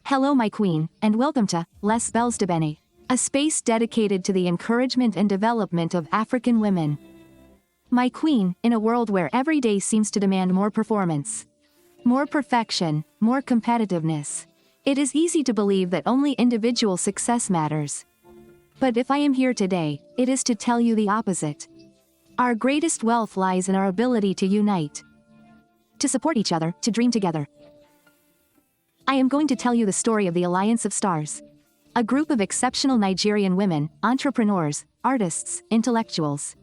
Hello my queen, and welcome to LesBellesDEbene, a space dedicated to the encouragement and development of African women. My queen, in a world where every day seems to demand more performance, more perfection, more competitiveness, it is easy to believe that only individual success matters. But if I am here today, it is to tell you the opposite. Our greatest wealth lies in our ability to unite, to support each other, to dream together. I am going to tell you the story of the Alliance of Stars, a group of exceptional Nigerian women, entrepreneurs, artists, intellectuals,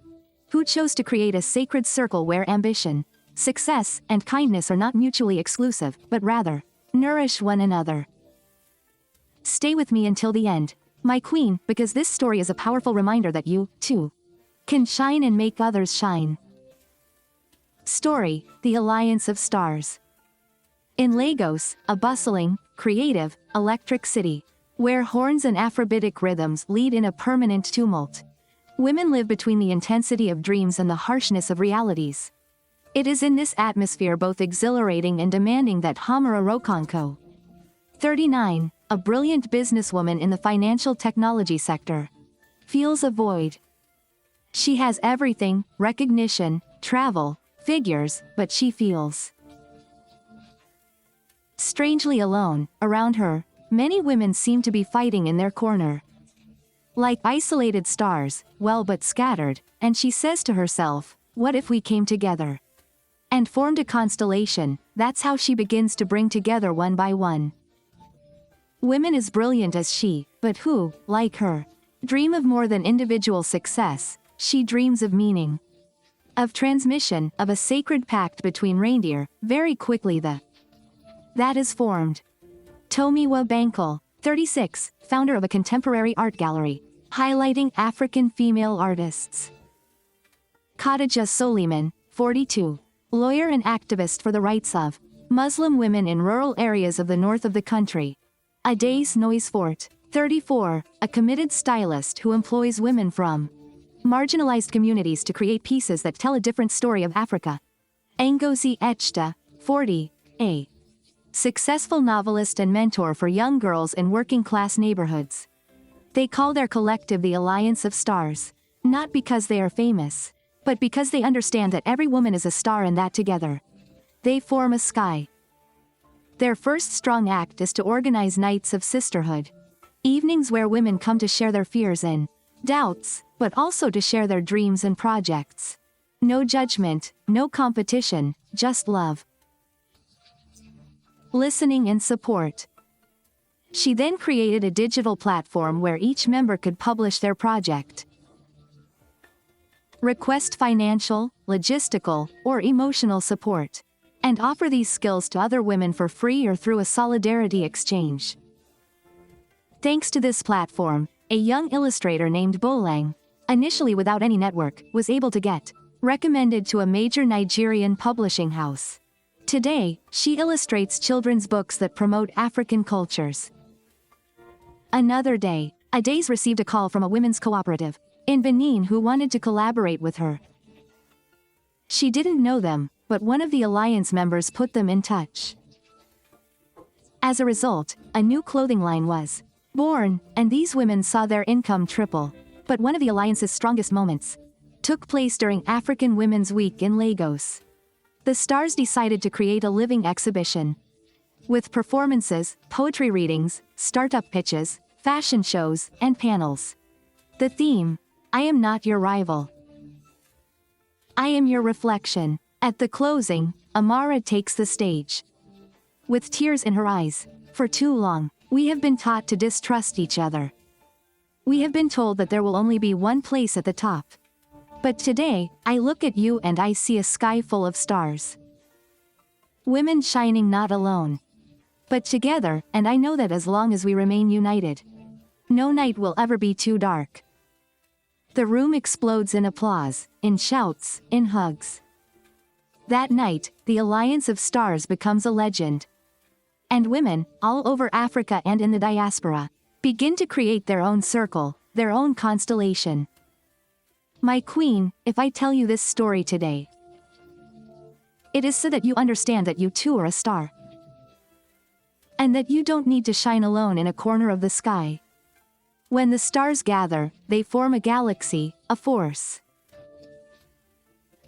who chose to create a sacred circle where ambition, success, and kindness are not mutually exclusive, but rather nourish one another. Stay with me until the end, my queen, because this story is a powerful reminder that you, too, can shine and make others shine. Story: The Alliance of Stars. In Lagos, a bustling, creative, electric city, where horns and Afrobeatic rhythms lead in a permanent tumult, women live between the intensity of dreams and the harshness of realities. It is in this atmosphere both exhilarating and demanding that Amara and Lagos, 39, a brilliant businesswoman in the financial technology sector, feels a void. She has everything: recognition, travel, figures, but she feels strangely alone. Around her, many women seem to be fighting in their corner, like isolated stars, well but scattered, and she says to herself, what if we came together and formed a constellation? That's how she begins to bring together one by one women as brilliant as she, but who, like her, dream of more than individual success. She dreams of meaning, of transmission, of a sacred pact between reindeer. Very quickly that is formed. Tomiwa Bankole, 36, founder of a contemporary art gallery, highlighting African female artists. Khadija Soliman, 42, lawyer and activist for the rights of Muslim women in rural areas of the north of the country. Adaise Noisefort, 34, a committed stylist who employs women from marginalized communities to create pieces that tell a different story of Africa. Ngozi Echta, 40, a successful novelist and mentor for young girls in working-class neighborhoods. They call their collective the Alliance of Stars, not because they are famous, but because they understand that every woman is a star and that together they form a sky. Their first strong act is to organize nights of sisterhood, evenings where women come to share their fears and doubts, but also to share their dreams and projects. No judgment, no competition, just love, listening and support. She then created a digital platform where each member could publish their project, request financial, logistical, or emotional support, and offer these skills to other women for free or through a solidarity exchange. Thanks to this platform, a young illustrator named Bolang, initially without any network, was able to get recommended to a major Nigerian publishing house. Today, she illustrates children's books that promote African cultures. Another day, Adaise received a call from a women's cooperative in Benin who wanted to collaborate with her. She didn't know them, but one of the alliance members put them in touch. As a result, a new clothing line was born, and these women saw their income triple. But one of the alliance's strongest moments took place during African Women's Week in Lagos. The stars decided to create a living exhibition, with performances, poetry readings, startup pitches, fashion shows, and panels. The theme: I am not your rival, I am your reflection. At the closing, Amara takes the stage, with tears in her eyes. For too long, we have been taught to distrust each other. We have been told that there will only be one place at the top. But today, I look at you and I see a sky full of stars. Women shining not alone, but together, and I know that as long as we remain united, no night will ever be too dark. The room explodes in applause, in shouts, in hugs. That night, the Alliance of Stars becomes a legend. And women, all over Africa and in the diaspora, begin to create their own circle, their own constellation. My queen, if I tell you this story today, it is so that you understand that you too are a star. And that you don't need to shine alone in a corner of the sky. When the stars gather, they form a galaxy, a force.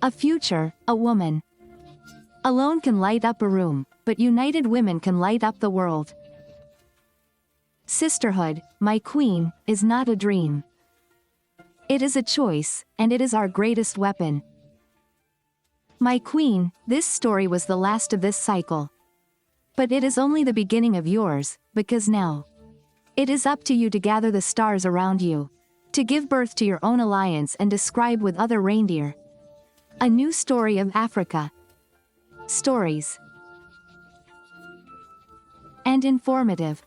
A future, a woman. Alone can light up a room, but united women can light up the world. Sisterhood, my queen, is not a dream. It is a choice, and it is our greatest weapon. My queen, this story was the last of this cycle. But it is only the beginning of yours, because now it is up to you to gather the stars around you, to give birth to your own alliance and describe with other reindeer a new story of Africa. Stories and informative.